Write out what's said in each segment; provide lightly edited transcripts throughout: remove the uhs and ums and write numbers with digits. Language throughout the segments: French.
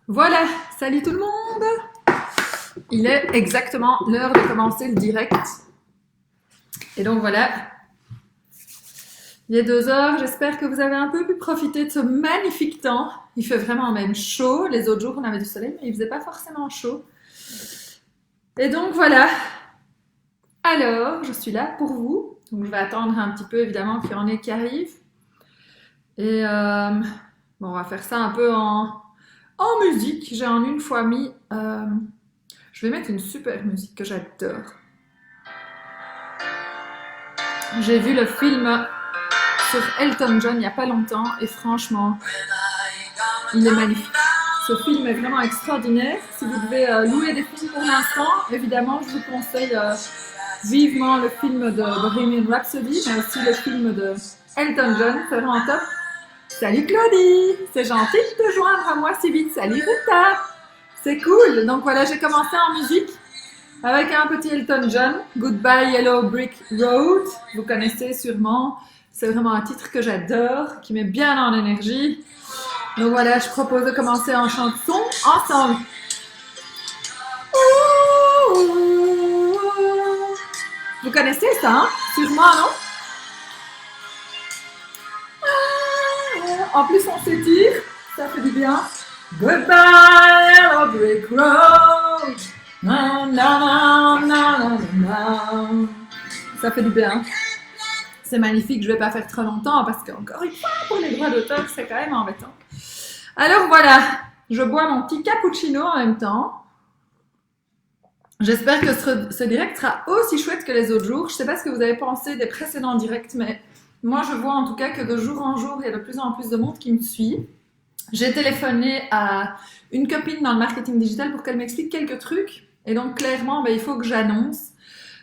Voilà, salut tout le monde! Il est exactement l'heure de commencer le direct. Et donc voilà, il est 2 heures. J'espère que vous avez un peu pu profiter de ce magnifique temps. Il fait vraiment même chaud. Les autres jours, on avait du soleil, mais il faisait pas forcément chaud. Et donc voilà. Alors, je suis là pour vous. Donc je vais attendre un petit peu, évidemment, qu'il y en ait qui arrivent. Et bon, on va faire ça un peu en musique. J'ai en une fois mis... je vais mettre une super musique que j'adore. J'ai vu le film sur Elton John il n'y a pas longtemps et franchement, il est magnifique. Ce film est vraiment extraordinaire. Si vous devez louer des films pour l'instant, évidemment, je vous conseille vivement le film de Bohemian Rhapsody, mais aussi le film de Elton John, c'est vraiment top. Salut Claudie, c'est gentil de te joindre à moi si vite. Salut Rita, c'est cool. Donc voilà, j'ai commencé en musique avec un petit Elton John, Goodbye Yellow Brick Road. Vous connaissez sûrement. C'est vraiment un titre que j'adore, qui met bien en énergie. Donc voilà, je propose de commencer en chanson ensemble. Vous connaissez ça, hein? Sûrement, non? En plus, on s'étire, ça fait du bien. Goodbye Yellow Brick Road. Na, na, na, na, na. Ça fait du bien. C'est magnifique, je ne vais pas faire trop longtemps parce qu'encore une fois, pour les droits d'auteur, c'est quand même embêtant. Alors voilà, je bois mon petit cappuccino en même temps. J'espère que ce direct sera aussi chouette que les autres jours. Je ne sais pas ce que vous avez pensé des précédents directs, mais moi je vois en tout cas que de jour en jour, il y a de plus en plus de monde qui me suit. J'ai téléphoné à une copine dans le marketing digital pour qu'elle m'explique quelques trucs. Et donc clairement, il faut que j'annonce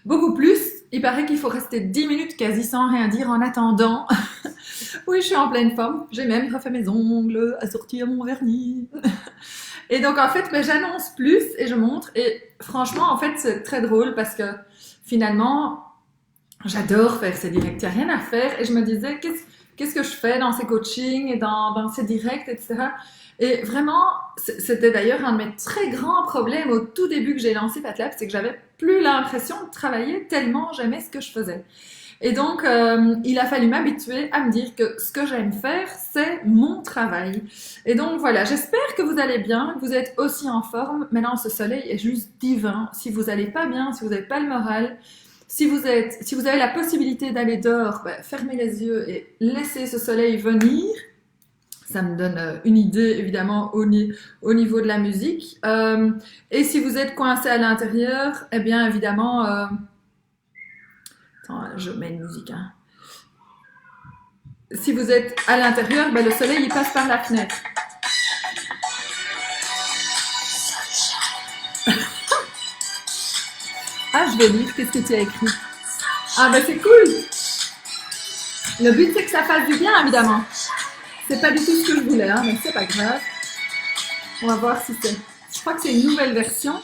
beaucoup plus. Il paraît qu'il faut rester 10 minutes quasi sans rien dire en attendant. Oui, je suis en pleine forme. J'ai même refait mes ongles, assorti à mon vernis. Et donc en fait, j'annonce plus et je montre. Et franchement, en fait, c'est très drôle parce que finalement, j'adore faire ces directs. Il n'y a rien à faire. Et je me disais, qu'est-ce que je fais dans ces coachings et dans ces directs, etc. Et vraiment, c'était d'ailleurs un de mes très grands problèmes au tout début que j'ai lancé PatLab, c'est que j'avais plus l'impression de travailler tellement j'aimais ce que je faisais. Et donc, il a fallu m'habituer à me dire que ce que j'aime faire, c'est mon travail. Et donc voilà, j'espère que vous allez bien, que vous êtes aussi en forme. Maintenant, ce soleil est juste divin. Si vous n'allez pas bien, si vous n'avez pas le moral, si vous avez la possibilité d'aller dehors, fermez les yeux et laissez ce soleil venir. Ça me donne une idée, évidemment, au niveau de la musique. Et si vous êtes coincé à l'intérieur, eh bien, évidemment... Attends, je mets une musique. Hein. Si vous êtes à l'intérieur, le soleil, il passe par la fenêtre. Ah, je vais lire. Qu'est-ce que tu as écrit? Ah, c'est cool. Le but, c'est que ça fasse du bien, évidemment. C'est pas du tout ce que je voulais, hein, mais c'est pas grave. On va voir si c'est... Je crois que c'est une nouvelle version.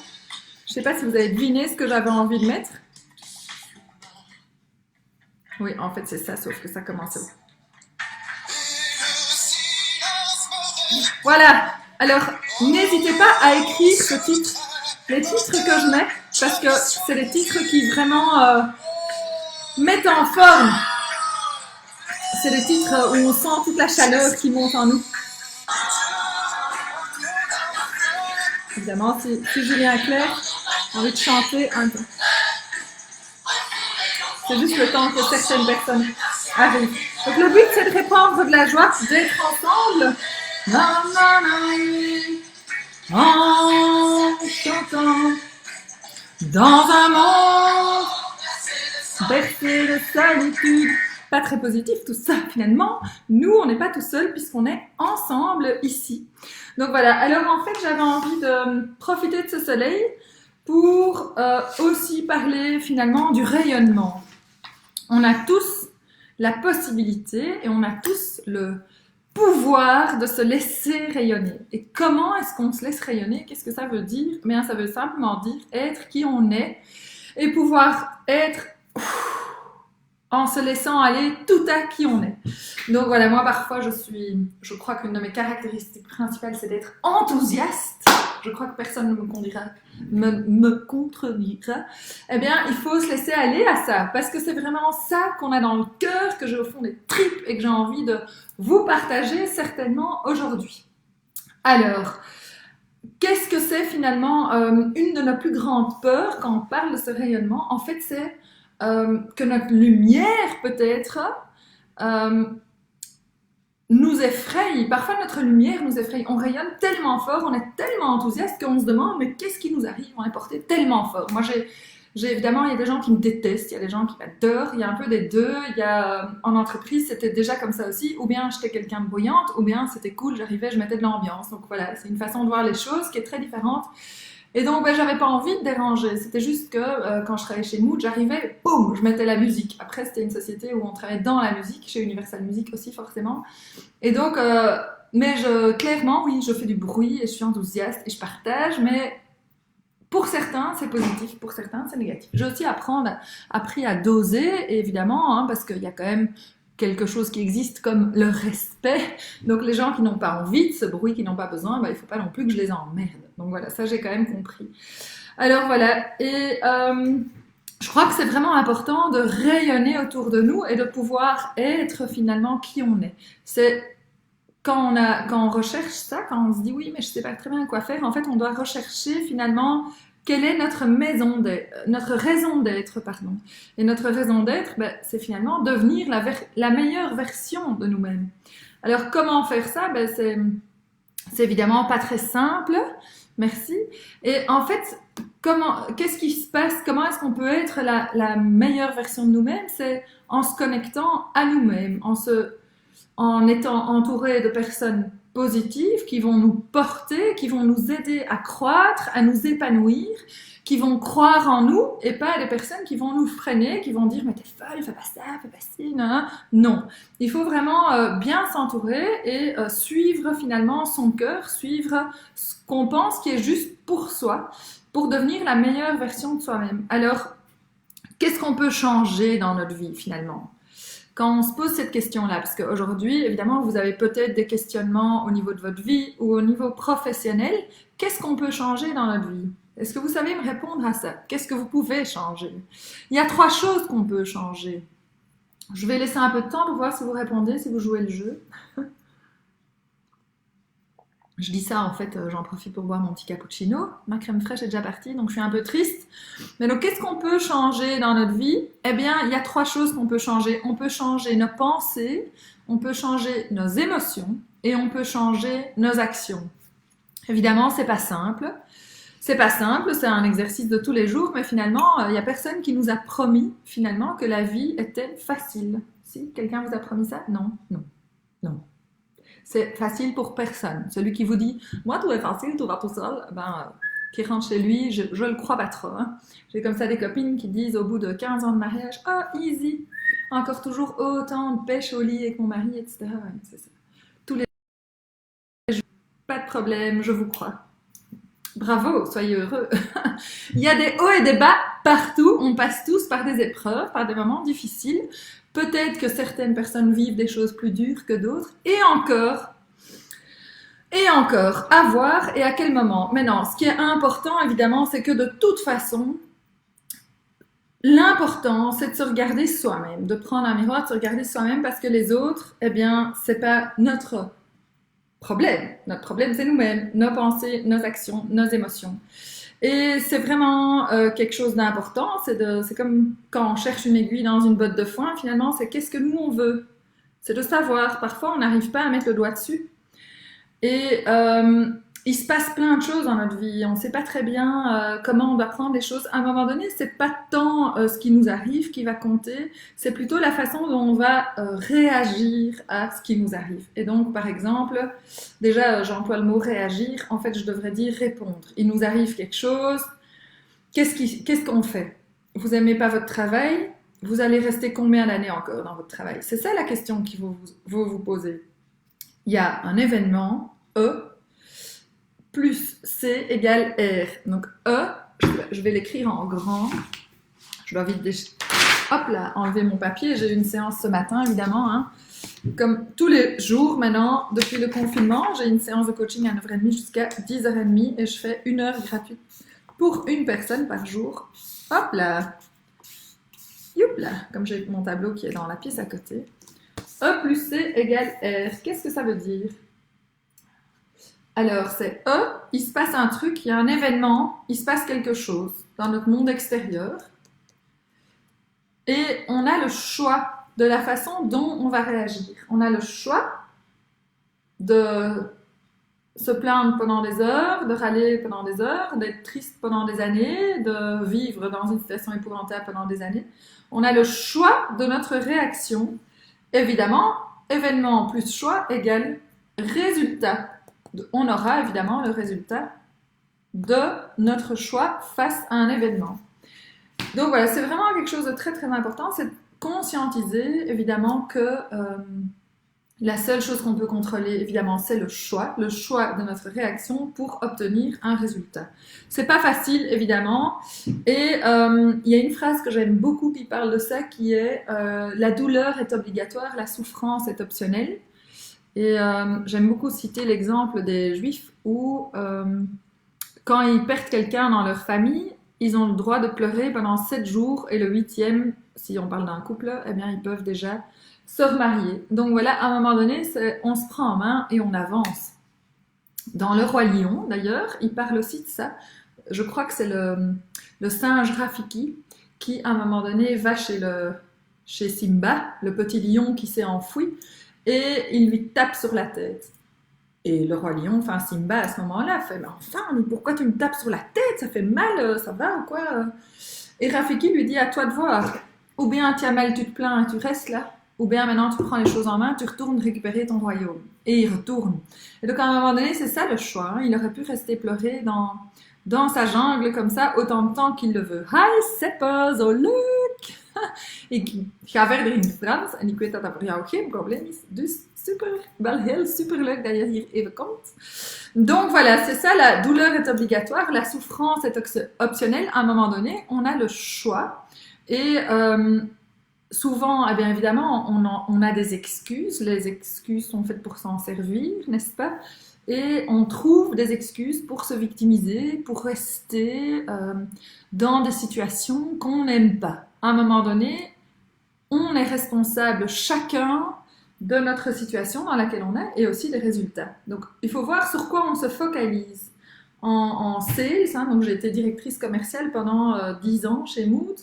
Je sais pas si vous avez deviné ce que j'avais envie de mettre. Oui, en fait, c'est ça, sauf que ça commence. Voilà. Alors, n'hésitez pas à écrire ce titre. Les titres que je mets, parce que c'est les titres qui vraiment mettent en forme. C'est les titres où on sent toute la chaleur qui monte en nous. Évidemment, si Julien Clerc a envie de chanter un peu. C'est juste le temps que certaines personnes arrivent. Donc le but, c'est de répandre de la joie, d'être ensemble. En chantant dans un monde bercé de solitude. Pas très positif tout ça finalement. Nous, on n'est pas tout seul puisqu'on est ensemble ici. Donc voilà, alors en fait, j'avais envie de profiter de ce soleil pour aussi parler finalement du rayonnement. On a tous la possibilité et on a tous le pouvoir de se laisser rayonner. Et comment est-ce qu'on se laisse rayonner? Qu'est-ce que ça veut dire? Bien, ça veut simplement dire être qui on est et pouvoir être en se laissant aller tout à qui on est. Donc voilà, moi parfois je crois qu'une de mes caractéristiques principales c'est d'être enthousiaste. Je crois que personne ne me contredira. Eh bien, il faut se laisser aller à ça, parce que c'est vraiment ça qu'on a dans le cœur, que j'ai au fond des tripes et que j'ai envie de vous partager certainement aujourd'hui. Alors, qu'est-ce que c'est finalement une de nos plus grandes peurs quand on parle de ce rayonnement? En fait, c'est que notre lumière, peut-être, nous effraie. Parfois, notre lumière nous effraie. On rayonne tellement fort, on est tellement enthousiaste qu'on se demande, mais qu'est-ce qui nous arrive? On est porté tellement fort. Moi, évidemment, il y a des gens qui me détestent, il y a des gens qui m'adorent, il y a un peu des deux. Il y a, en entreprise, c'était déjà comme ça aussi. Ou bien j'étais quelqu'un de bruyante, ou bien c'était cool, j'arrivais, je mettais de l'ambiance. Donc voilà, c'est une façon de voir les choses qui est très différente. Et donc, j'avais pas envie de déranger. C'était juste que quand je travaillais chez Mood, j'arrivais, boum, je mettais la musique. Après, c'était une société où on travaillait dans la musique, chez Universal Music aussi, forcément. Et donc, clairement, oui, je fais du bruit et je suis enthousiaste et je partage, mais pour certains, c'est positif, pour certains, c'est négatif. J'ai aussi appris à doser, évidemment, parce qu'il y a quand même quelque chose qui existe comme le respect. Donc les gens qui n'ont pas envie de ce bruit, qui n'ont pas besoin, il ne faut pas non plus que je les emmerde. Donc voilà, ça j'ai quand même compris. Alors voilà, et je crois que c'est vraiment important de rayonner autour de nous et de pouvoir être finalement qui on est. C'est quand on recherche ça, quand on se dit oui, mais je ne sais pas très bien quoi faire, en fait on doit rechercher finalement quelle est notre raison d'être, pardon. Et notre raison d'être, c'est finalement devenir la meilleure version de nous-mêmes. Alors, comment faire ça? C'est évidemment pas très simple. Merci. Et en fait, qu'est-ce qui se passe? Comment est-ce qu'on peut être la meilleure version de nous-mêmes? C'est en se connectant à nous-mêmes, en étant entouré de personnes positives qui vont nous porter, qui vont nous aider à croître, à nous épanouir, qui vont croire en nous et pas des personnes qui vont nous freiner, qui vont dire mais t'es folle, fais pas ça, fais pas ci, non. Il faut vraiment bien s'entourer et suivre finalement son cœur, suivre ce qu'on pense qui est juste pour soi, pour devenir la meilleure version de soi-même. Alors, qu'est-ce qu'on peut changer dans notre vie finalement? Quand on se pose cette question-là, parce qu'aujourd'hui, évidemment, vous avez peut-être des questionnements au niveau de votre vie ou au niveau professionnel, qu'est-ce qu'on peut changer dans notre vie? Est-ce que vous savez me répondre à ça? Qu'est-ce que vous pouvez changer? Il y a 3 choses qu'on peut changer. Je vais laisser un peu de temps pour voir si vous répondez, si vous jouez le jeu. Je dis ça, en fait, j'en profite pour boire mon petit cappuccino. Ma crème fraîche est déjà partie, donc je suis un peu triste. Mais donc, qu'est-ce qu'on peut changer dans notre vie? Eh bien, il y a 3 choses qu'on peut changer. On peut changer nos pensées, on peut changer nos émotions et on peut changer nos actions. Évidemment, c'est pas simple. C'est pas simple, c'est un exercice de tous les jours, mais finalement, il n'y a personne qui nous a promis, finalement, que la vie était facile. Si quelqu'un vous a promis ça? Non. C'est facile pour personne. Celui qui vous dit « Moi, tout est facile, tout va tout seul », qui rentre chez lui, je le crois pas trop. J'ai comme ça des copines qui disent au bout de 15 ans de mariage « Ah, easy, encore toujours autant de pêche au lit avec mon mari, etc. » C'est ça. Tous les jours, pas de problème, je vous crois. Bravo, soyez heureux. Il y a des hauts et des bas partout. On passe tous par des épreuves, par des moments difficiles. Peut-être que certaines personnes vivent des choses plus dures que d'autres. Et encore, à voir et à quel moment. Mais non, ce qui est important, évidemment, c'est que de toute façon, l'important, c'est de se regarder soi-même, de prendre un miroir, de se regarder soi-même, parce que les autres, eh bien, c'est pas notre problème. Notre problème, c'est nous-mêmes, nos pensées, nos actions, nos émotions. Et c'est vraiment quelque chose d'important. C'est comme quand on cherche une aiguille dans une botte de foin, finalement, c'est qu'est-ce que nous on veut. C'est de savoir. Parfois, on n'arrive pas à mettre le doigt dessus. Et il se passe plein de choses dans notre vie. On ne sait pas très bien comment on doit prendre les choses. À un moment donné, c'est pas tant ce qui nous arrive qui va compter, c'est plutôt la façon dont on va réagir à ce qui nous arrive. Et donc, par exemple, déjà, j'emploie le mot réagir. En fait, je devrais dire répondre. Il nous arrive quelque chose. Qu'est-ce qu'on fait? Vous n'aimez pas votre travail? Vous allez rester combien d'années encore dans votre travail? C'est ça la question qu'il faut vous poser. Il y a un événement, E, plus C égale R. Donc E, je vais l'écrire en grand. Je dois vite hop là, enlever mon papier. J'ai eu une séance ce matin, évidemment, hein. Comme tous les jours maintenant, depuis le confinement, j'ai une séance de coaching à 9h30 jusqu'à 10h30 et je fais 1 heure gratuite pour une personne par jour. Hop là! Youp là! Comme j'ai mon tableau qui est dans la pièce à côté. E plus C égale R. Qu'est-ce que ça veut dire? Alors, c'est E, il se passe un truc, il y a un événement, il se passe quelque chose dans notre monde extérieur. Et on a le choix de la façon dont on va réagir. On a le choix de se plaindre pendant des heures, de râler pendant des heures, d'être triste pendant des années, de vivre dans une situation épouvantable pendant des années. On a le choix de notre réaction. Évidemment, événement plus choix égale résultat. On aura évidemment le résultat de notre choix face à un événement. Donc voilà, c'est vraiment quelque chose de très très important, c'est de conscientiser évidemment que la seule chose qu'on peut contrôler évidemment c'est le choix de notre réaction pour obtenir un résultat. C'est pas facile évidemment et il y a une phrase que j'aime beaucoup qui parle de ça qui est la douleur est obligatoire, la souffrance est optionnelle. Et j'aime beaucoup citer l'exemple des Juifs où quand ils perdent quelqu'un dans leur famille, ils ont le droit de pleurer pendant 7 jours et le 8e, si on parle d'un couple, eh bien ils peuvent déjà se remarier. Donc voilà, à un moment donné, on se prend en main et on avance. Dans Le Roi Lion, d'ailleurs, il parle aussi de ça. Je crois que c'est le singe Rafiki qui, à un moment donné, va chez Simba, le petit lion qui s'est enfoui, et il lui tape sur la tête. Et le roi lion, enfin Simba à ce moment-là, fait « Mais enfin, mais pourquoi tu me tapes sur la tête? Ça fait mal, ça va ou quoi ?» Et Rafiki lui dit « À toi de voir. Ou bien tu as mal, tu te plains et tu restes là. Ou bien maintenant tu prends les choses en main, tu retournes récupérer ton royaume. » Et il retourne. Et donc à un moment donné, c'est ça le choix. Hein. Il aurait pu rester pleurer dans sa jungle comme ça autant de temps qu'il le veut. « Hi, c'est pas zo leuk! » Ik ga verder in het Frans en ik weet dat dat voor jou geen probleem is. Dus wel heel superleuk dat je hier even komt. Donc voilà, c'est ça, la douleur est obligatoire, la souffrance est optionnelle. À un moment donné, on a le choix. Et souvent, eh bien évidemment, on a des excuses. Les excuses sont faites pour s'en servir, n'est-ce pas? Et on trouve des excuses pour se victimiser, pour rester dans des situations qu'on n'aime pas. À un moment donné, on est responsable chacun de notre situation dans laquelle on est et aussi des résultats. Donc, il faut voir sur quoi on se focalise. En sales, hein, donc j'ai été directrice commerciale pendant 10 ans chez Mood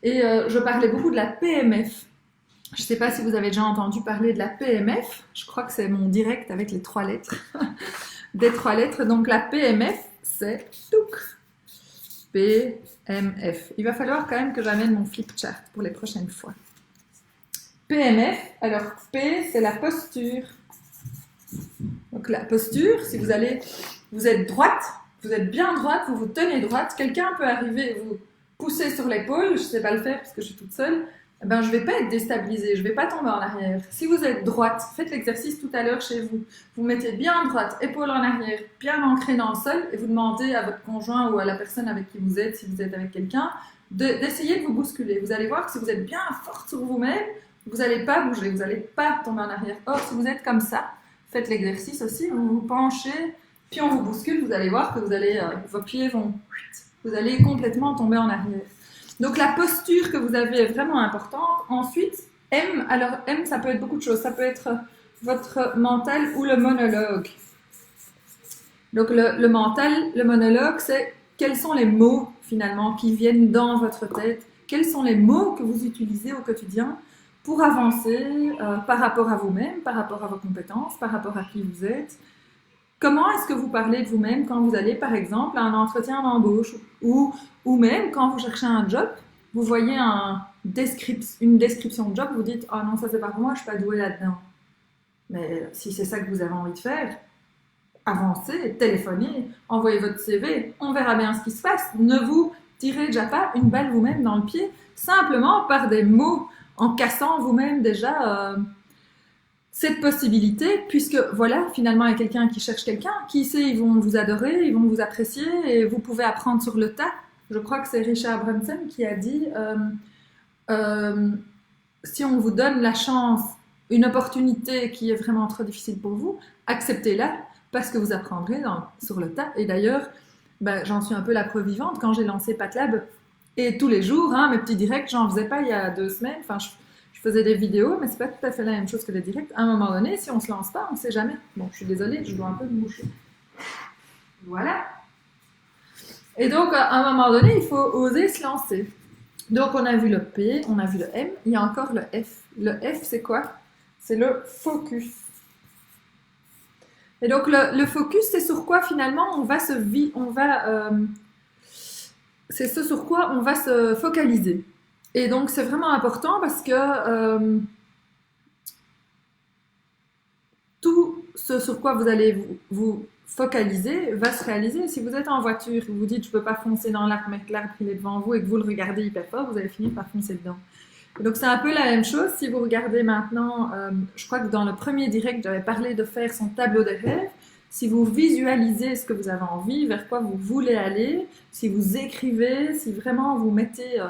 et je parlais beaucoup de la PMF. Je ne sais pas si vous avez déjà entendu parler de la PMF. Je crois que c'est mon direct avec les 3 lettres. Des 3 lettres. Donc, la PMF, c'est TOUC. PMF. Il va falloir quand même que j'amène mon flipchart pour les prochaines fois. PMF, alors P, c'est la posture. Donc la posture, si vous êtes droite, vous êtes bien droite, vous vous tenez droite, quelqu'un peut arriver et vous pousser sur l'épaule, je ne sais pas le faire parce que je suis toute seule, eh ben, je ne vais pas être déstabilisée, je ne vais pas tomber en arrière. Si vous êtes droite, faites l'exercice tout à l'heure chez vous. Vous mettez bien droite, épaule en arrière, bien ancrée dans le sol et vous demandez à votre conjoint ou à la personne avec qui vous êtes, si vous êtes avec quelqu'un, d'essayer de vous bousculer. Vous allez voir que si vous êtes bien forte sur vous-même, vous n'allez pas bouger, vous n'allez pas tomber en arrière. Or, si vous êtes comme ça, faites l'exercice aussi, vous vous penchez, puis on vous bouscule, vous allez voir que vos pieds vous allez complètement tomber en arrière. Donc la posture que vous avez est vraiment importante. Ensuite, M, alors M, ça peut être beaucoup de choses. Ça peut être votre mental ou le monologue. Donc le mental, le monologue, c'est quels sont les mots finalement qui viennent dans votre tête, quels sont les mots que vous utilisez au quotidien pour avancer par rapport à vous-même, par rapport à vos compétences, par rapport à qui vous êtes. Comment est-ce que vous parlez de vous-même quand vous allez, par exemple, à un entretien d'embauche ou même quand vous cherchez un job, vous voyez une description de job, vous dites « Ah non, ça c'est pas pour moi, je suis pas douée là-dedans. » Mais si c'est ça que vous avez envie de faire, avancez, téléphonez, envoyez votre CV, on verra bien ce qui se passe. Ne vous tirez déjà pas une balle vous-même dans le pied, simplement par des mots, en cassant vous-même déjà cette possibilité, puisque voilà, finalement, il y a quelqu'un qui cherche quelqu'un, qui sait, ils vont vous adorer, ils vont vous apprécier, et vous pouvez apprendre sur le tas. Je crois que c'est Richard Branson qui a dit euh, si on vous donne la chance, une opportunité qui est vraiment trop difficile pour vous, acceptez-la parce que vous apprendrez sur le tas. Et d'ailleurs, ben, j'en suis un peu la preuve vivante. Quand j'ai lancé PatLab, et tous les jours, hein, mes petits directs, j'en faisais pas il y a 2 semaines. Enfin, je faisais des vidéos, mais c'est pas tout à fait la même chose que les directs. À un moment donné, si on se lance pas, on sait jamais. Bon, je suis désolée, je dois un peu me boucher. Voilà. Et donc, à un moment donné, il faut oser se lancer. Donc, on a vu le P, on a vu le M, il y a encore le F. Le F, c'est quoi? C'est le focus. Et donc, le focus, c'est sur quoi finalement c'est ce sur quoi on va se focaliser. Et donc, c'est vraiment important parce que tout ce sur quoi vous allez vous focaliser va se réaliser. Si vous êtes en voiture, vous vous dites je ne peux pas foncer dans l'arbre, mais que l'arbre il est devant vous et que vous le regardez hyper fort, vous allez finir par foncer dedans. Et donc c'est un peu la même chose si vous regardez maintenant, je crois que dans le premier direct j'avais parlé de faire son tableau de rêve. Si vous visualisez ce que vous avez envie, vers quoi vous voulez aller, si vous écrivez, si vraiment vous mettez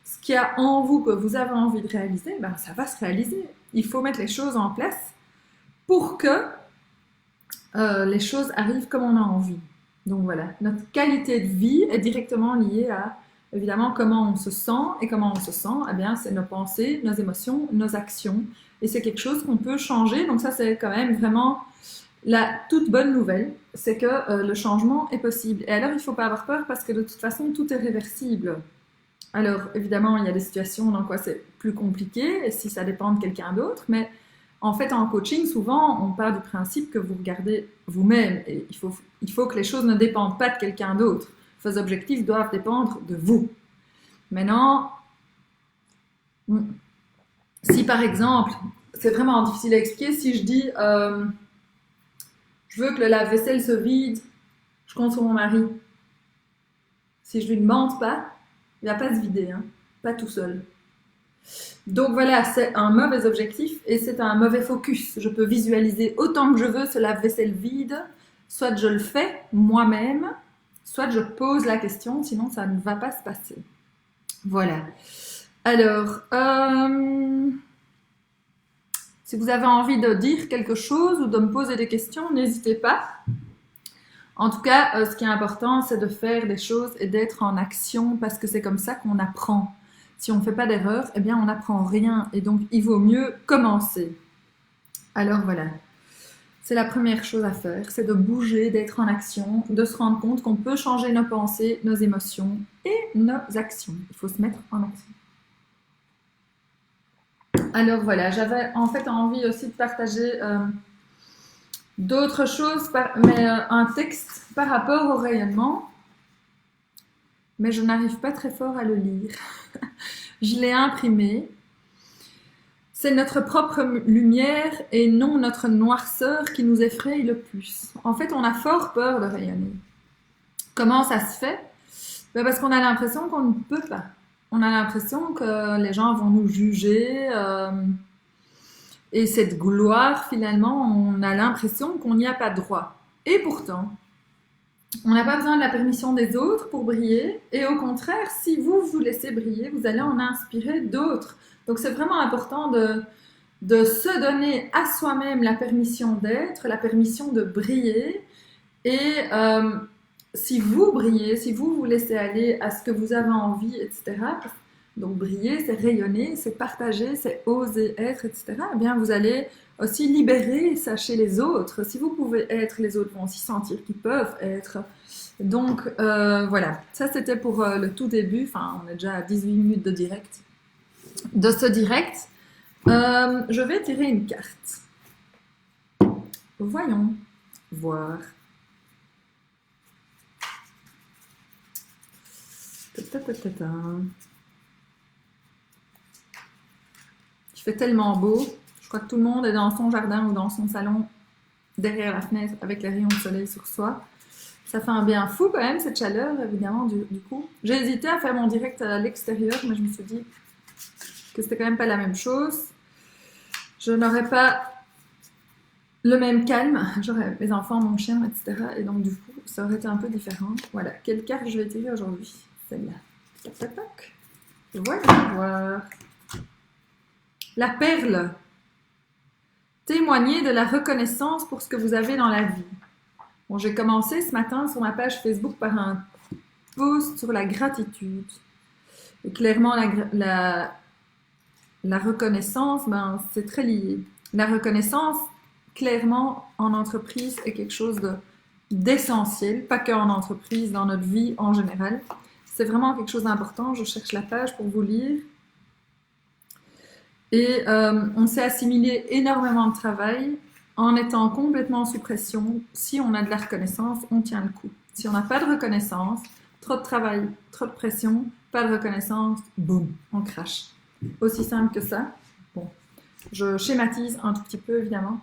ce qu'il y a en vous que vous avez envie de réaliser, ben ça va se réaliser. Il faut mettre les choses en place pour que les choses arrivent comme on a envie. Donc voilà, notre qualité de vie est directement liée à, évidemment, comment on se sent. Et comment on se sent, eh bien, c'est nos pensées, nos émotions, nos actions. Et c'est quelque chose qu'on peut changer. Donc ça, c'est quand même vraiment la toute bonne nouvelle. C'est que le changement est possible. Et alors, il ne faut pas avoir peur parce que de toute façon, tout est réversible. Alors, évidemment, il y a des situations dans quoi c'est plus compliqué, et si ça dépend de quelqu'un d'autre, mais en fait, en coaching, souvent, on part du principe que vous regardez vous-même, et il faut que les choses ne dépendent pas de quelqu'un d'autre. Vos objectifs doivent dépendre de vous. Maintenant, si par exemple, c'est vraiment difficile à expliquer, si je dis je veux que le lave-vaisselle se vide, je compte sur mon mari. Si je lui demande pas, il va pas se vider, hein, pas tout seul. Donc voilà, c'est un mauvais objectif et c'est un mauvais focus. Je peux visualiser autant que je veux ce lave-vaisselle vide, soit je le fais moi-même, soit je pose la question, sinon ça ne va pas se passer. Voilà. Alors, si vous avez envie de dire quelque chose ou de me poser des questions, n'hésitez pas. En tout cas, ce qui est important, c'est de faire des choses et d'être en action parce que c'est comme ça qu'on apprend. Si on ne fait pas d'erreur, eh bien on n'apprend rien et donc il vaut mieux commencer. Alors voilà, c'est la première chose à faire, c'est de bouger, d'être en action, de se rendre compte qu'on peut changer nos pensées, nos émotions et nos actions. Il faut se mettre en action. Alors voilà, j'avais en fait envie aussi de partager d'autres choses, mais un texte par rapport au rayonnement, mais je n'arrive pas très fort à le lire. Je l'ai imprimé. C'est notre propre lumière et non notre noirceur qui nous effraie le plus. En fait, on a fort peur de rayonner. Comment ça se fait? Ben parce qu'on a l'impression qu'on ne peut pas. On a l'impression que les gens vont nous juger. Et cette gloire, finalement, on a l'impression qu'on n'y a pas droit. Et pourtant, on n'a pas besoin de la permission des autres pour briller. Et au contraire, si vous vous laissez briller, vous allez en inspirer d'autres. Donc c'est vraiment important de se donner à soi-même la permission d'être, la permission de briller. Et si vous brillez, si vous vous laissez aller à ce que vous avez envie, etc., donc briller, c'est rayonner, c'est partager, c'est oser être, etc., eh bien vous allez aussi libérer ça chez les autres. Si vous pouvez être, les autres vont aussi sentir qu'ils peuvent être. Donc voilà, ça c'était pour le tout début. Enfin, on est déjà à 18 minutes de direct. De ce direct, je vais tirer une carte. Voyons voir. Il fait tellement beau. Je crois que tout le monde est dans son jardin ou dans son salon, derrière la fenêtre, avec les rayons de soleil sur soi. Ça fait un bien fou quand même, cette chaleur, évidemment, du coup. J'ai hésité à faire mon direct à l'extérieur, mais je me suis dit que c'était quand même pas la même chose. Je n'aurais pas le même calme. J'aurais mes enfants, mon chien, etc. Et donc, du coup, ça aurait été un peu différent. Voilà. Quelle carte je vais tirer aujourd'hui? Celle-là. Tac, tac, tac. Voyons voir. La perle. Témoignez de la reconnaissance pour ce que vous avez dans la vie. Bon, j'ai commencé ce matin sur ma page Facebook par un post sur la gratitude. Et clairement, la reconnaissance, c'est très lié. La reconnaissance, clairement, en entreprise, est quelque chose d'essentiel, pas qu'en entreprise, dans notre vie en général. C'est vraiment quelque chose d'important. Je cherche la page pour vous lire. Et on s'est assimilé énormément de travail en étant complètement sous pression. Si on a de la reconnaissance, on tient le coup. Si on n'a pas de reconnaissance, trop de travail, trop de pression, pas de reconnaissance, boum, on crache. Aussi simple que ça. Bon, je schématise un tout petit peu, évidemment.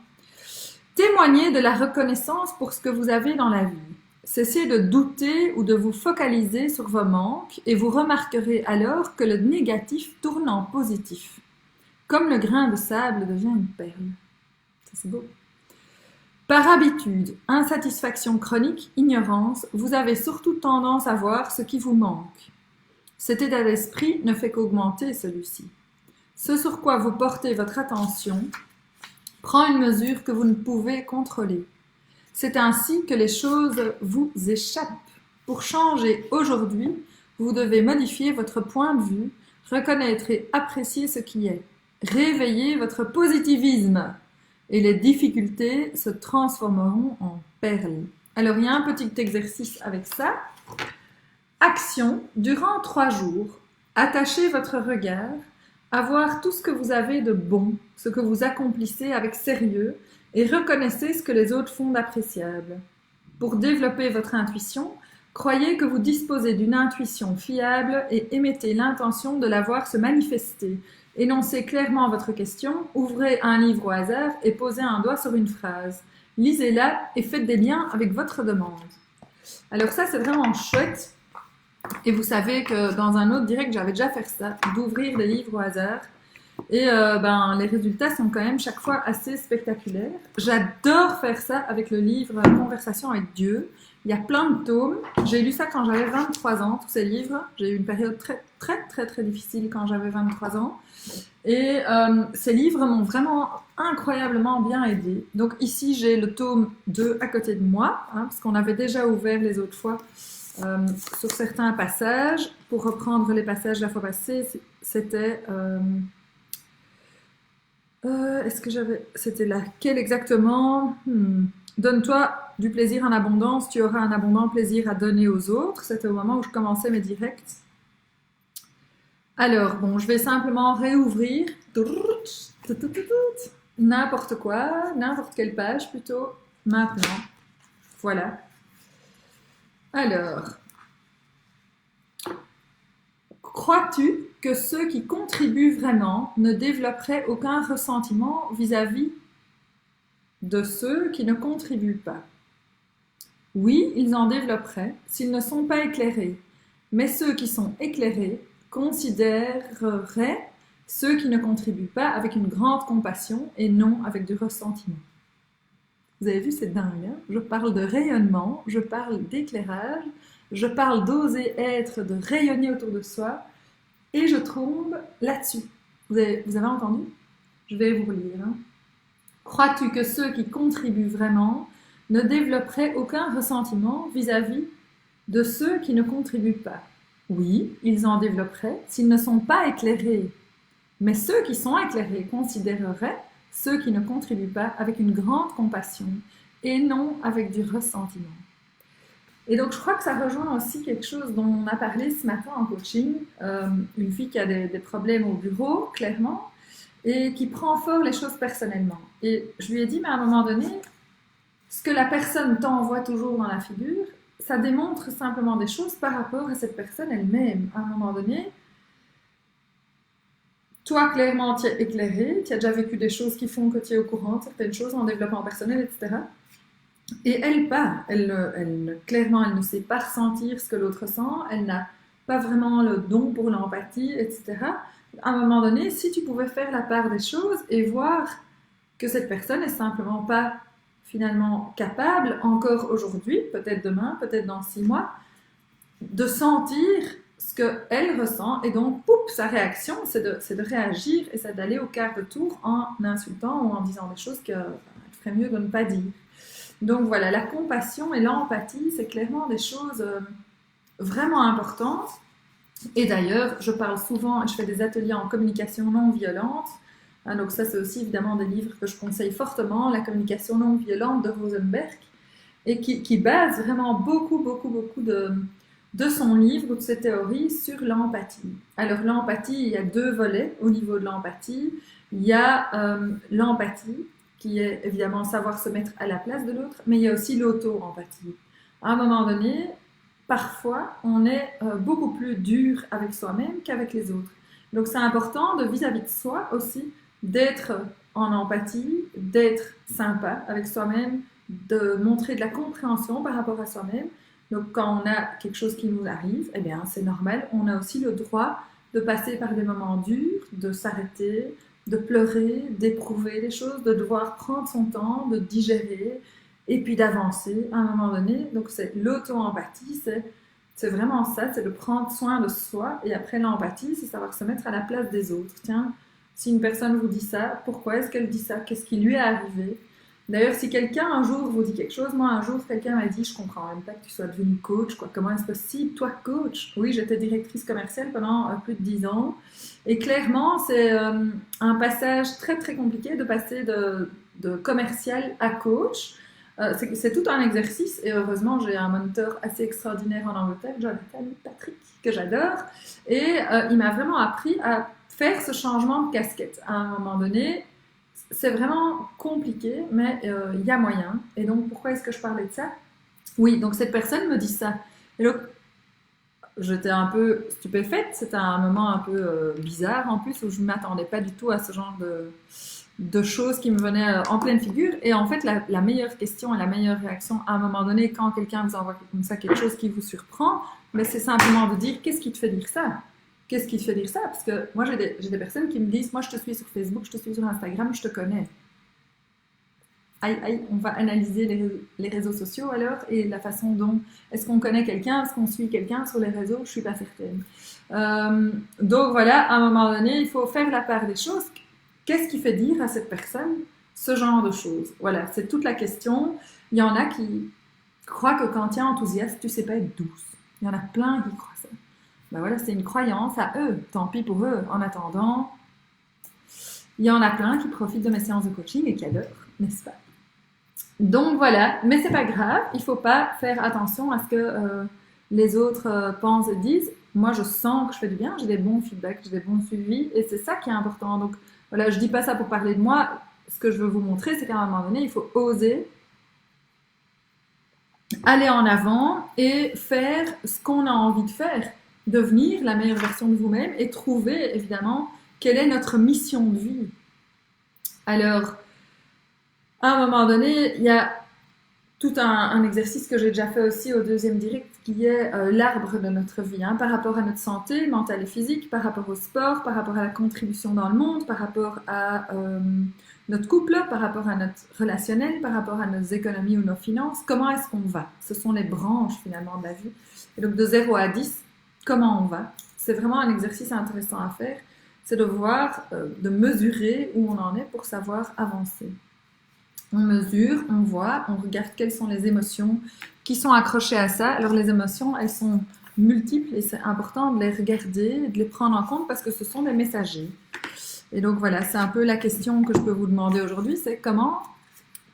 Témoignez de la reconnaissance pour ce que vous avez dans la vie. Cessez de douter ou de vous focaliser sur vos manques et vous remarquerez alors que le négatif tourne en positif. Comme le grain de sable devient une perle. Ça, c'est beau. Par habitude, insatisfaction chronique, ignorance, vous avez surtout tendance à voir ce qui vous manque. Cet état d'esprit ne fait qu'augmenter celui-ci. Ce sur quoi vous portez votre attention prend une mesure que vous ne pouvez contrôler. C'est ainsi que les choses vous échappent. Pour changer aujourd'hui, vous devez modifier votre point de vue, reconnaître et apprécier ce qui est. Réveillez votre positivisme et les difficultés se transformeront en perles. Alors, il y a un petit exercice avec ça. Action, durant 3 jours, attachez votre regard à voir tout ce que vous avez de bon, ce que vous accomplissez avec sérieux et reconnaissez ce que les autres font d'appréciable. Pour développer votre intuition, croyez que vous disposez d'une intuition fiable et émettez l'intention de la voir se manifester. Énoncez clairement votre question, ouvrez un livre au hasard et posez un doigt sur une phrase. Lisez-la et faites des liens avec votre demande. Alors ça, c'est vraiment chouette. Et vous savez que dans un autre direct, j'avais déjà fait ça, d'ouvrir des livres au hasard. Et les résultats sont quand même chaque fois assez spectaculaires. J'adore faire ça avec le livre Conversation avec Dieu. Il y a plein de tomes. J'ai lu ça quand j'avais 23 ans, tous ces livres. J'ai eu une période très, très, très, très difficile quand j'avais 23 ans. Et ces livres m'ont vraiment incroyablement bien aidé. Donc ici, j'ai le tome 2 à côté de moi, parce qu'on avait déjà ouvert les autres fois sur certains passages. Pour reprendre les passages la fois passée, c'était... est-ce que j'avais... C'était laquelle exactement? Donne-toi du plaisir en abondance, tu auras un abondant plaisir à donner aux autres. C'était au moment où je commençais mes directs. Alors, bon, je vais simplement réouvrir n'importe quoi, n'importe quelle page plutôt, maintenant. Voilà. Alors, crois-tu que ceux qui contribuent vraiment ne développeraient aucun ressentiment vis-à-vis de ceux qui ne contribuent pas? Oui, ils en développeraient s'ils ne sont pas éclairés, mais ceux qui sont éclairés considéreraient ceux qui ne contribuent pas avec une grande compassion et non avec du ressentiment. Vous avez vu, c'est dingue, hein? Je parle de rayonnement, je parle d'éclairage, je parle d'oser être, de rayonner autour de soi, et je tombe là-dessus. Vous avez entendu? Je vais vous relire. Hein? Crois-tu que ceux qui contribuent vraiment ne développeraient aucun ressentiment vis-à-vis de ceux qui ne contribuent pas? Oui, ils en développeraient s'ils ne sont pas éclairés. Mais ceux qui sont éclairés considéreraient ceux qui ne contribuent pas avec une grande compassion et non avec du ressentiment. Et donc, je crois que ça rejoint aussi quelque chose dont on a parlé ce matin en coaching. Une fille qui a des problèmes au bureau, clairement, et qui prend fort les choses personnellement. Et je lui ai dit, mais à un moment donné, ce que la personne t'envoie toujours dans la figure, ça démontre simplement des choses par rapport à cette personne elle-même. À un moment donné, toi, clairement, tu es éclairé, tu as déjà vécu des choses qui font que tu es au courant de certaines choses en développement personnel, etc. Et elle pas. Clairement, elle ne sait pas ressentir ce que l'autre sent, elle n'a pas vraiment le don pour l'empathie, etc. À un moment donné, si tu pouvais faire la part des choses et voir que cette personne n'est simplement pas finalement capable, encore aujourd'hui, peut-être demain, peut-être dans 6 mois, de sentir ce qu'elle ressent, et donc, poup, sa réaction, c'est de réagir, et c'est d'aller au quart de tour en insultant ou en disant des choses qu'elle ferait mieux de ne pas dire. Donc voilà, la compassion et l'empathie, c'est clairement des choses vraiment importantes. Et d'ailleurs, je parle souvent, je fais des ateliers en communication non violente. Donc ça, c'est aussi évidemment des livres que je conseille fortement, La communication non violente de Rosenberg, et qui base vraiment beaucoup de son livre ou de ses théories sur l'empathie. Alors l'empathie, il y a deux volets au niveau de l'empathie. Il y a l'empathie, qui est évidemment savoir se mettre à la place de l'autre, mais il y a aussi l'auto-empathie. À un moment donné, parfois, on est beaucoup plus dur avec soi-même qu'avec les autres. Donc c'est important de vis-à-vis de soi aussi, d'être en empathie, d'être sympa avec soi-même, de montrer de la compréhension par rapport à soi-même. Donc quand on a quelque chose qui nous arrive, eh bien c'est normal, on a aussi le droit de passer par des moments durs, de s'arrêter, de pleurer, d'éprouver les choses, de devoir prendre son temps, de digérer, et puis d'avancer à un moment donné. Donc c'est l'auto-empathie, c'est vraiment ça, c'est de prendre soin de soi. Et après l'empathie, c'est savoir se mettre à la place des autres. Tiens, si une personne vous dit ça, pourquoi est-ce qu'elle dit ça? Qu'est-ce qui lui est arrivé? D'ailleurs, si quelqu'un un jour vous dit quelque chose, moi un jour quelqu'un m'a dit, je comprends même pas que tu sois devenue coach, quoi. Comment est-ce possible? Toi coach? Oui, j'étais directrice commerciale pendant plus de 10 ans. Et clairement, c'est un passage très très compliqué de passer de commercial à coach. C'est tout un exercice, et heureusement j'ai un mentor assez extraordinaire en Angleterre, Jonathan Patrick, que j'adore, et il m'a vraiment appris à faire ce changement de casquette. À un moment donné, c'est vraiment compliqué, mais il y a moyen. Et donc pourquoi est-ce que je parlais de ça? Oui, donc cette personne me dit ça. Et donc j'étais un peu stupéfaite, c'était un moment un peu bizarre en plus, où je ne m'attendais pas du tout à ce genre de choses qui me venaient en pleine figure. Et en fait, la meilleure question et la meilleure réaction à un moment donné, quand quelqu'un vous envoie comme ça quelque chose qui vous surprend, mais c'est simplement de dire, qu'est-ce qui te fait dire ça? Qu'est-ce qui te fait dire ça? Parce que moi, j'ai des personnes qui me disent, moi, je te suis sur Facebook, je te suis sur Instagram, je te connais. Aïe, aïe, on va analyser les réseaux sociaux alors, et la façon dont est-ce qu'on connaît quelqu'un, est-ce qu'on suit quelqu'un sur les réseaux, je suis pas certaine. Donc voilà, à un moment donné, il faut faire la part des choses. Qu'est-ce qui fait dire à cette personne ce genre de choses? Voilà, c'est toute la question. Il y en a qui croient que quand tu es enthousiaste, tu sais pas être douce. Il y en a plein qui croient ça. Ben voilà, c'est une croyance à eux. Tant pis pour eux. En attendant, il y en a plein qui profitent de mes séances de coaching et qui adorent, n'est-ce pas? Donc voilà, mais c'est pas grave. Il faut pas faire attention à ce que les autres pensent et disent. Moi, je sens que je fais du bien, j'ai des bons feedbacks, j'ai des bons suivis, et c'est ça qui est important. Donc voilà, je dis pas ça pour parler de moi. Ce que je veux vous montrer, c'est qu'à un moment donné, il faut oser aller en avant et faire ce qu'on a envie de faire, devenir la meilleure version de vous-même et trouver évidemment quelle est notre mission de vie. Alors, à un moment donné, il y a tout un exercice que j'ai déjà fait aussi au deuxième direct, qui est l'arbre de notre vie, hein, par rapport à notre santé mentale et physique, par rapport au sport, par rapport à la contribution dans le monde, par rapport à notre couple, par rapport à notre relationnel, par rapport à nos économies ou nos finances. Comment est-ce qu'on va? Ce sont les branches finalement de la vie. Et donc de 0 à 10, comment on va? C'est vraiment un exercice intéressant à faire. C'est de voir, de mesurer où on en est pour savoir avancer. On mesure, on voit, on regarde quelles sont les émotions qui sont accrochées à ça. Alors les émotions, elles sont multiples et c'est important de les regarder, de les prendre en compte parce que ce sont des messagers. Et donc voilà, c'est un peu la question que je peux vous demander aujourd'hui, c'est comment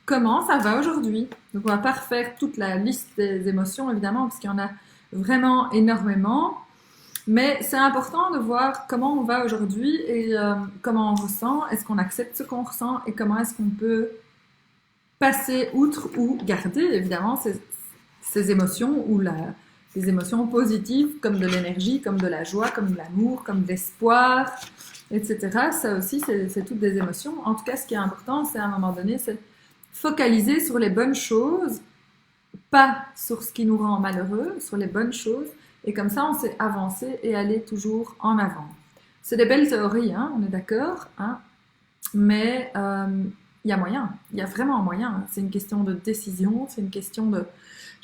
ça va aujourd'hui? Donc on va pas refaire toute la liste des émotions évidemment parce qu'il y en a vraiment énormément. Mais c'est important de voir comment on va aujourd'hui et comment on ressent, est-ce qu'on accepte ce qu'on ressent et comment est-ce qu'on peut passer outre ou garder évidemment ces émotions ou des émotions positives comme de l'énergie, comme de la joie, comme de l'amour, comme de l'espoir, etc. Ça aussi, c'est toutes des émotions. En tout cas, ce qui est important, c'est à un moment donné, c'est focaliser sur les bonnes choses, pas sur ce qui nous rend malheureux, sur les bonnes choses. Et comme ça, on sait avancer et aller toujours en avant. C'est des belles théories, hein, on est d'accord, hein, mais il y a moyen, il y a vraiment moyen. C'est une question de décision, c'est une question de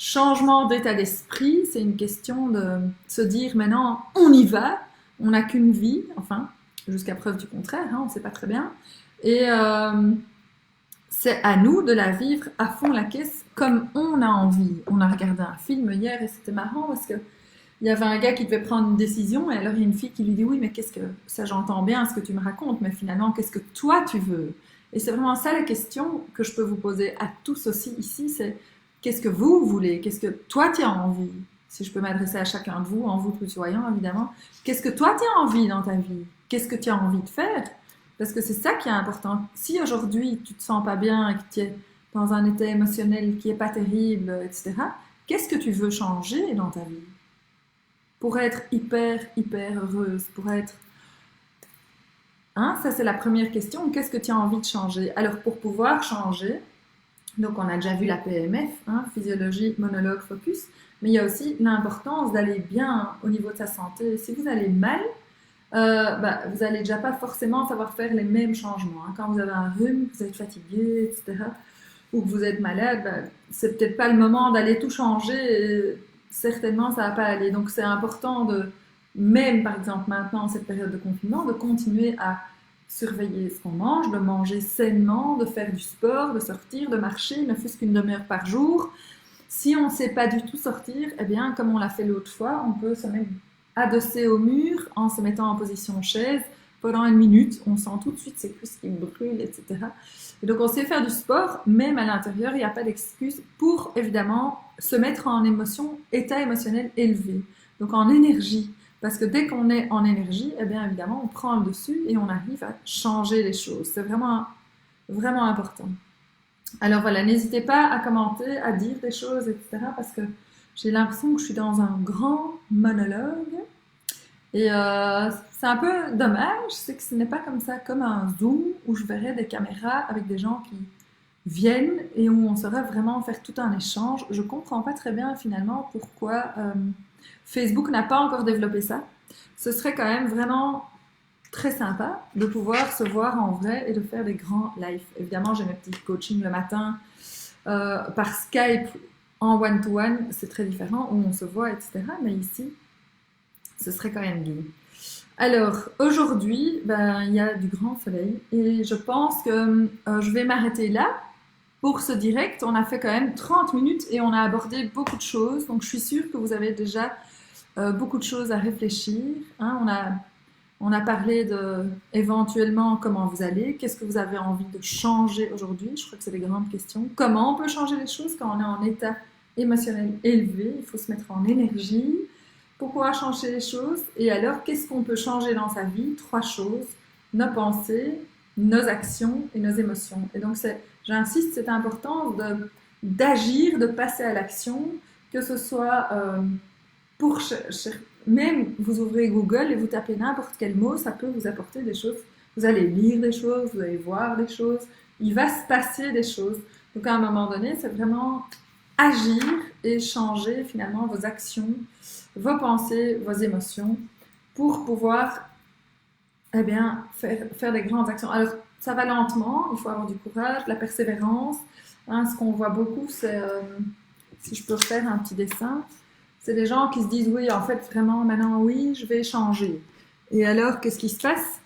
Changement d'état d'esprit, c'est une question de se dire maintenant on y va, on n'a qu'une vie, enfin, jusqu'à preuve du contraire, hein, on ne sait pas très bien. Et c'est à nous de la vivre à fond la caisse comme on a envie. On a regardé un film hier et c'était marrant parce que il y avait un gars qui devait prendre une décision et alors il y a une fille qui lui dit oui mais qu'est-ce que ça j'entends bien ce que tu me racontes mais finalement qu'est-ce que toi tu veux? Et c'est vraiment ça la question que je peux vous poser à tous aussi ici, c'est qu'est-ce que vous voulez? Qu'est-ce que toi tu as envie? Si je peux m'adresser à chacun de vous, en vous tutoyant évidemment, qu'est-ce que toi tu as envie dans ta vie? Qu'est-ce que tu as envie de faire? Parce que c'est ça qui est important. Si aujourd'hui tu te sens pas bien et que tu es dans un état émotionnel qui est pas terrible, etc., qu'est-ce que tu veux changer dans ta vie? Pour être hyper heureuse, pour être... Hein, ça c'est la première question, qu'est-ce que tu as envie de changer? Alors pour pouvoir changer, donc on a déjà vu la PMF, hein, physiologie, monologue, focus, mais il y a aussi l'importance d'aller bien au niveau de sa santé. Si vous allez mal, vous n'allez déjà pas forcément savoir faire les mêmes changements. Hein. Quand vous avez un rhume, vous êtes fatigué, etc., ou que vous êtes malade, c'est peut-être pas le moment d'aller tout changer. Certainement, ça va pas aller. Donc, c'est important de, même par exemple maintenant, en cette période de confinement, de continuer à surveiller ce qu'on mange, de manger sainement, de faire du sport, de sortir, de marcher, ne fût-ce qu'une demi-heure par jour. Si on ne sait pas du tout sortir, eh bien, comme on l'a fait l'autre fois, on peut se mettre adossé au mur en se mettant en position chaise pendant 1 minute. On sent tout de suite ses cuisses qui brûlent, etc. Et donc, on sait faire du sport, même à l'intérieur, il n'y a pas d'excuse pour, évidemment, se mettre en émotion, état émotionnel élevé. Donc, en énergie. Parce que dès qu'on est en énergie, eh bien, évidemment, on prend le dessus et on arrive à changer les choses. C'est vraiment, vraiment important. Alors voilà, n'hésitez pas à commenter, à dire des choses, etc. Parce que j'ai l'impression que je suis dans un grand monologue. Et c'est un peu dommage, c'est que ce n'est pas comme ça, comme un Zoom où je verrais des caméras avec des gens qui viennent et où on saurait vraiment faire tout un échange. Je comprends pas très bien finalement pourquoi Facebook n'a pas encore développé ça. Ce serait quand même vraiment très sympa de pouvoir se voir en vrai et de faire des grands lives. Évidemment, j'ai mes petits coachings le matin par Skype en one-to-one, c'est très différent où on se voit, etc. Mais ici, ce serait quand même bien. Alors, aujourd'hui, il y a du grand soleil et je pense que je vais m'arrêter là pour ce direct. On a fait quand même 30 minutes et on a abordé beaucoup de choses. Donc, je suis sûre que vous avez déjà beaucoup de choses à réfléchir. Hein. On a parlé de éventuellement comment vous allez, qu'est-ce que vous avez envie de changer aujourd'hui. Je crois que c'est des grandes questions. Comment on peut changer les choses quand on est en état émotionnel élevé? Il faut se mettre en énergie pour pouvoir changer les choses. Et alors, qu'est-ce qu'on peut changer dans sa vie? 3 choses, nos pensées, nos actions et nos émotions. Et donc, j'insiste, c'est important d'agir, de passer à l'action, que ce soit pour même vous ouvrez Google et vous tapez n'importe quel mot, ça peut vous apporter des choses. Vous allez lire des choses, vous allez voir des choses, il va se passer des choses. Donc à un moment donné, c'est vraiment agir et changer finalement vos actions, vos pensées, vos émotions pour pouvoir faire des grandes actions. Alors ça va lentement, il faut avoir du courage, de la persévérance. Hein, ce qu'on voit beaucoup, c'est, si je peux refaire un petit dessin, c'est des gens qui se disent oui, en fait, vraiment, maintenant, oui, je vais changer. Et alors, qu'est-ce qui se passe?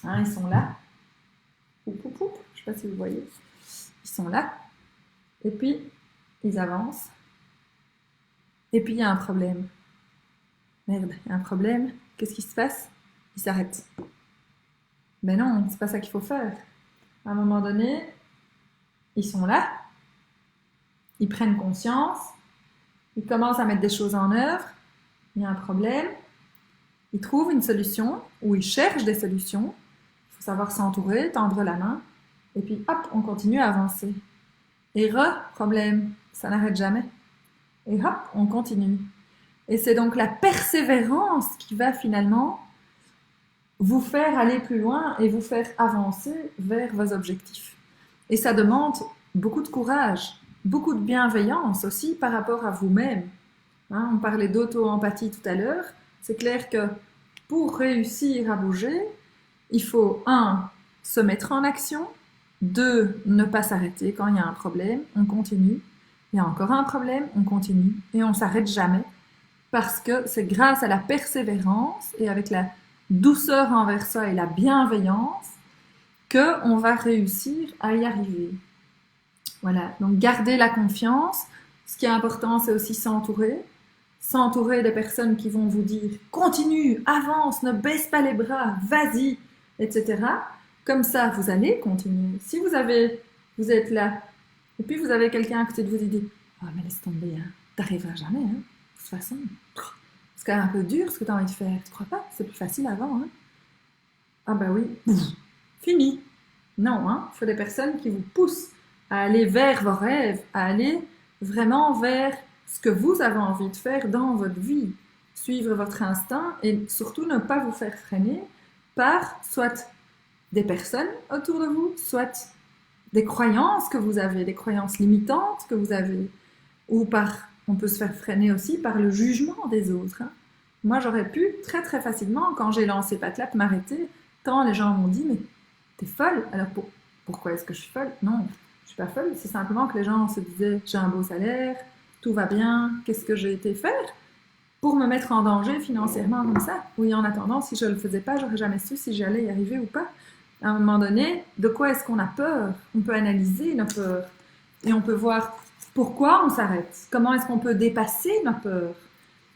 Hein, ils sont là. Je ne sais pas si vous voyez. Ils sont là. Et puis, ils avancent. Et puis, il y a un problème. Merde, il y a un problème. Qu'est-ce qui se passe? Ils s'arrêtent. Mais non, c'est pas ça qu'il faut faire. À un moment donné, ils sont là. Ils prennent conscience. Ils commencent à mettre des choses en œuvre, il y a un problème, ils trouvent une solution ou ils cherchent des solutions, il faut savoir s'entourer, tendre la main, et puis hop, on continue à avancer. Et problème, ça n'arrête jamais. Et hop, on continue. Et c'est donc la persévérance qui va finalement vous faire aller plus loin et vous faire avancer vers vos objectifs. Et ça demande beaucoup de courage. Beaucoup de bienveillance aussi par rapport à vous-même. Hein, on parlait d'auto-empathie tout à l'heure. C'est clair que pour réussir à bouger, il faut 1. Se mettre en action, 2. Ne pas s'arrêter quand il y a un problème, on continue. il y a encore un problème, on continue et on s'arrête jamais parce que c'est grâce à la persévérance et avec la douceur envers soi et la bienveillance qu'on va réussir à y arriver. Voilà, donc garder la confiance. Ce qui est important, c'est aussi s'entourer des personnes qui vont vous dire continue, avance, ne baisse pas les bras, vas-y, etc. Comme ça, vous allez continuer. Si vous êtes là, et puis vous avez quelqu'un à côté de vous qui dit ah, mais laisse tomber, hein. T'arriveras jamais, hein. De toute façon. C'est quand même un peu dur ce que tu as envie de faire, tu crois pas? C'est plus facile avant, hein. Ah bah oui, fini. Non, hein. Il faut des personnes qui vous poussent à aller vers vos rêves, à aller vraiment vers ce que vous avez envie de faire dans votre vie. Suivre votre instinct et surtout ne pas vous faire freiner par soit des personnes autour de vous, soit des croyances que vous avez, des croyances limitantes que vous avez, ou on peut se faire freiner aussi par le jugement des autres. Hein. Moi, j'aurais pu très très facilement, quand j'ai lancé Patlap, m'arrêter, tant les gens m'ont dit, mais t'es folle. Alors pourquoi est-ce que je suis folle? Non, je suis pas folle, c'est simplement que les gens se disaient, j'ai un beau salaire, tout va bien, qu'est-ce que j'ai été faire pour me mettre en danger financièrement comme ça? Oui, en attendant, si je le faisais pas, j'aurais jamais su si j'allais y arriver ou pas. À un moment donné, de quoi est-ce qu'on a peur? On peut analyser nos peurs et on peut voir pourquoi on s'arrête. Comment est-ce qu'on peut dépasser nos peurs?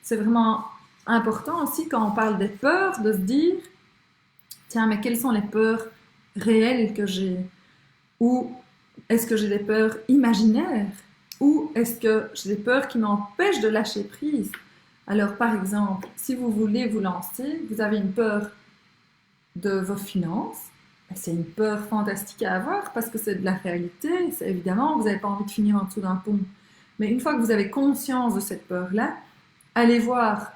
C'est vraiment important aussi quand on parle des peurs de se dire tiens, mais quelles sont les peurs réelles que j'ai? Ou est-ce que j'ai des peurs imaginaires? Ou est-ce que j'ai des peurs qui m'empêchent de lâcher prise? Alors, par exemple, si vous voulez vous lancer, vous avez une peur de vos finances, c'est une peur fantastique à avoir parce que c'est de la réalité. C'est évidemment, vous n'avez pas envie de finir en dessous d'un pont. Mais une fois que vous avez conscience de cette peur-là, allez voir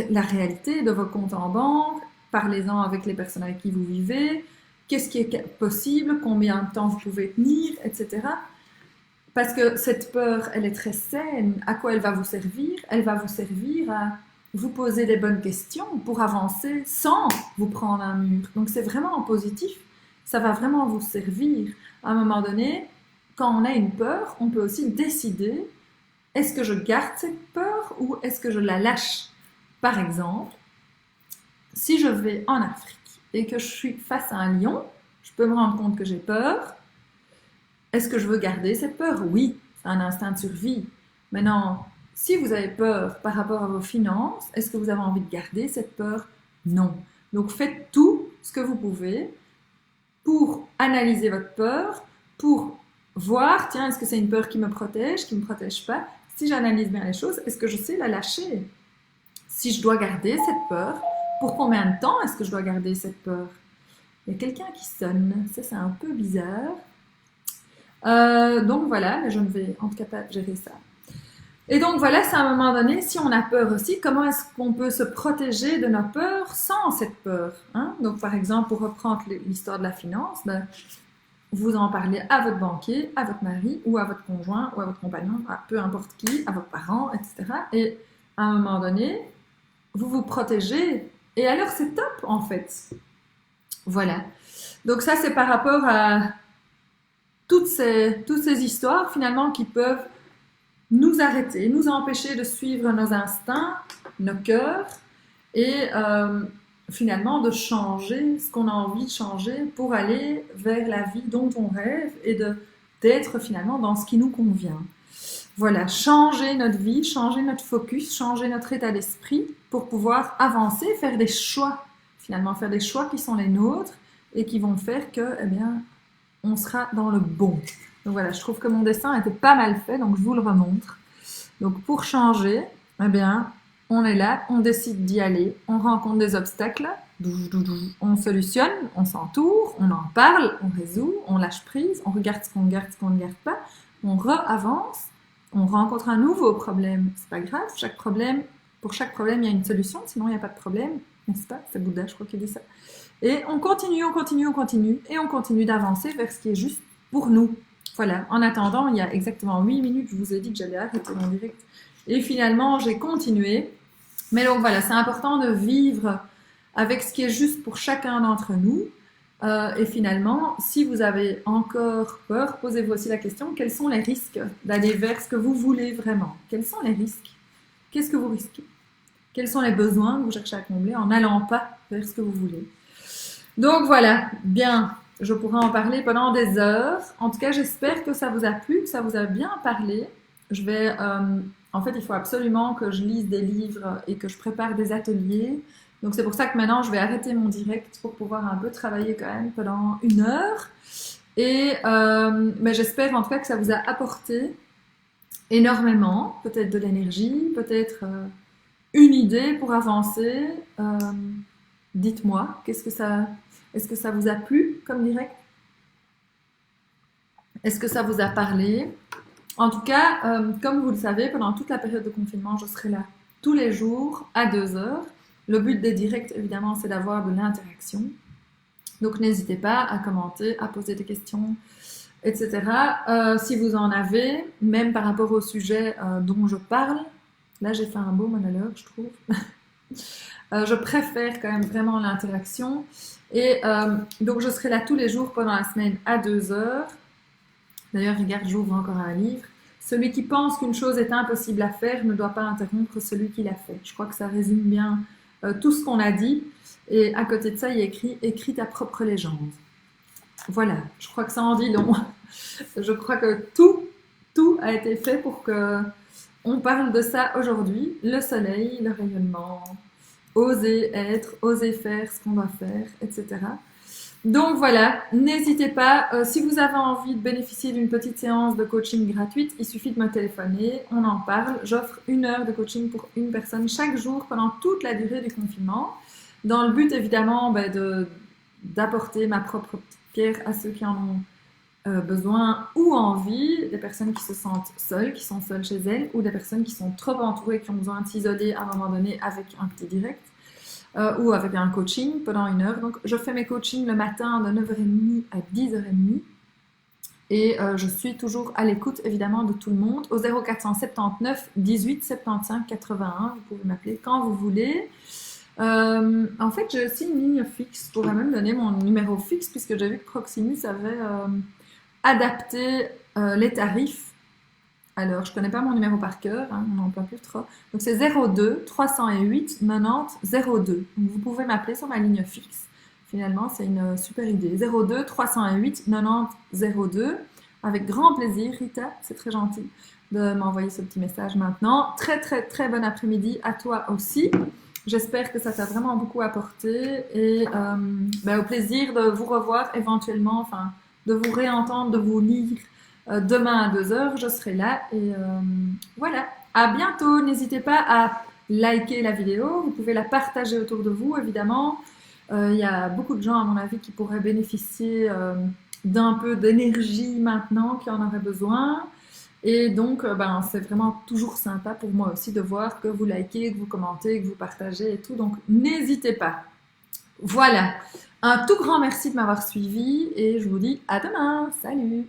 la réalité de vos comptes en banque, parlez-en avec les personnes avec qui vous vivez, qu'est-ce qui est possible, combien de temps vous pouvez tenir, etc. Parce que cette peur, elle est très saine. À quoi elle va vous servir? Elle va vous servir à vous poser les bonnes questions pour avancer sans vous prendre un mur. Donc c'est vraiment positif. Ça va vraiment vous servir. À un moment donné, quand on a une peur, on peut aussi décider est-ce que je garde cette peur ou est-ce que je la lâche? Par exemple, si je vais en Afrique et que je suis face à un lion, je peux me rendre compte que j'ai peur. Est-ce que je veux garder cette peur? Oui, c'est un instinct de survie. Maintenant, si vous avez peur par rapport à vos finances, est-ce que vous avez envie de garder cette peur? Non. Donc faites tout ce que vous pouvez pour analyser votre peur, pour voir, tiens, est-ce que c'est une peur qui me me protège pas? Si j'analyse bien les choses, est-ce que je sais la lâcher? Si je dois garder cette peur, pour combien de temps est-ce que je dois garder cette peur? Il y a quelqu'un qui sonne, ça c'est un peu bizarre. Donc voilà, mais je ne vais en tout cas pas gérer ça. Et donc voilà, c'est à un moment donné, si on a peur aussi, comment est-ce qu'on peut se protéger de nos peurs sans cette peur, hein? Donc par exemple, pour reprendre l'histoire de la finance, ben, vous en parlez à votre banquier, à votre mari, ou à votre conjoint, ou à votre compagnon, à peu importe qui, à vos parents, etc. Et à un moment donné, vous vous protégez, et alors c'est top en fait. Voilà. Donc ça, c'est par rapport à toutes ces histoires finalement qui peuvent nous arrêter, nous empêcher de suivre nos instincts, nos cœurs et finalement de changer ce qu'on a envie de changer pour aller vers la vie dont on rêve et d'être finalement dans ce qui nous convient. Voilà, changer notre vie, changer notre focus, changer notre état d'esprit pour pouvoir avancer, faire des choix, finalement faire des choix qui sont les nôtres et qui vont faire que, eh bien, on sera dans le bon. Donc voilà, je trouve que mon dessin était pas mal fait, donc je vous le remontre. Donc pour changer, eh bien, on est là, on décide d'y aller, on rencontre des obstacles, on solutionne, on s'entoure, on en parle, on résout, on lâche prise, on regarde ce qu'on garde, ce qu'on ne garde pas, on avance, on rencontre un nouveau problème. C'est pas grave, pour chaque problème, il y a une solution, sinon il n'y a pas de problème, n'est-ce pas? C'est Bouddha, je crois qu'il dit ça. Et on continue, et on continue d'avancer vers ce qui est juste pour nous. Voilà, en attendant, il y a exactement 8 minutes, je vous ai dit que j'allais arrêter mon direct. Et finalement, j'ai continué. Mais donc voilà, c'est important de vivre avec ce qui est juste pour chacun d'entre nous. Et finalement, si vous avez encore peur, posez-vous aussi la question, quels sont les risques d'aller vers ce que vous voulez vraiment? Quels sont les risques? Qu'est-ce que vous risquez? Quels sont les besoins que vous cherchez à combler en n'allant pas vers ce que vous voulez? Donc voilà, bien, je pourrais en parler pendant des heures. En tout cas, j'espère que ça vous a plu, que ça vous a bien parlé. En fait, il faut absolument que je lise des livres et que je prépare des ateliers. Donc c'est pour ça que maintenant, je vais arrêter mon direct pour pouvoir un peu travailler quand même pendant 1 heure. Mais j'espère en tout cas que ça vous a apporté énormément, peut-être de l'énergie, peut-être une idée pour avancer. Dites-moi, est-ce que ça vous a plu comme direct? Est-ce que ça vous a parlé? En tout cas, comme vous le savez, pendant toute la période de confinement, je serai là tous les jours à 2 heures. Le but des directs, évidemment, c'est d'avoir de l'interaction. Donc n'hésitez pas à commenter, à poser des questions, etc. Si vous en avez, même par rapport au sujet dont je parle, là j'ai fait un beau monologue, je trouve. Je préfère quand même vraiment l'interaction. Et donc je serai là tous les jours pendant la semaine à 2 heures. D'ailleurs, regarde, j'ouvre encore un livre. Celui qui pense qu'une chose est impossible à faire ne doit pas interrompre celui qui l'a fait. Je crois que ça résume bien tout ce qu'on a dit. Et à côté de ça, il y a écrit ta propre légende. Voilà, je crois que ça en dit long. Je crois que tout a été fait pour que on parle de ça aujourd'hui. Le soleil, le rayonnement, oser être, oser faire ce qu'on doit faire, etc. Donc voilà, n'hésitez pas, si vous avez envie de bénéficier d'une petite séance de coaching gratuite, il suffit de me téléphoner, on en parle. J'offre 1 heure de coaching pour une personne chaque jour pendant toute la durée du confinement, dans le but évidemment d'apporter ma propre petite pierre à ceux qui en ont besoin ou envie, des personnes qui se sentent seules, qui sont seules chez elles, ou des personnes qui sont trop entourées, qui ont besoin de s'isoler à un moment donné avec un petit direct. Ou avec un coaching pendant 1 heure. Donc, je fais mes coachings le matin de 9h30 à 10h30. Et je suis toujours à l'écoute, évidemment, de tout le monde. Au 0479 18 75 81, vous pouvez m'appeler quand vous voulez. En fait, j'ai aussi une ligne fixe. Je pourrais même donner mon numéro fixe, puisque j'ai vu que Proximus avait adapté les tarifs. Alors, je ne connais pas mon numéro par cœur, hein, on n'en parle plus trop. Donc, c'est 02 308 90 02. Donc, vous pouvez m'appeler sur ma ligne fixe. Finalement, c'est une super idée. 02 308 90 02. Avec grand plaisir, Rita, c'est très gentil de m'envoyer ce petit message maintenant. Très, très, très bon après-midi à toi aussi. J'espère que ça t'a vraiment beaucoup apporté et au plaisir de vous revoir éventuellement, enfin, de vous réentendre, de vous lire. Demain à 2 heures, je serai là et voilà. À bientôt. N'hésitez pas à liker la vidéo. Vous pouvez la partager autour de vous, évidemment. Il y a beaucoup de gens, à mon avis, qui pourraient bénéficier d'un peu d'énergie maintenant, qui en auraient besoin. Et donc, c'est vraiment toujours sympa pour moi aussi de voir que vous likez, que vous commentez, que vous partagez et tout. Donc, n'hésitez pas. Voilà. Un tout grand merci de m'avoir suivi et je vous dis à demain. Salut!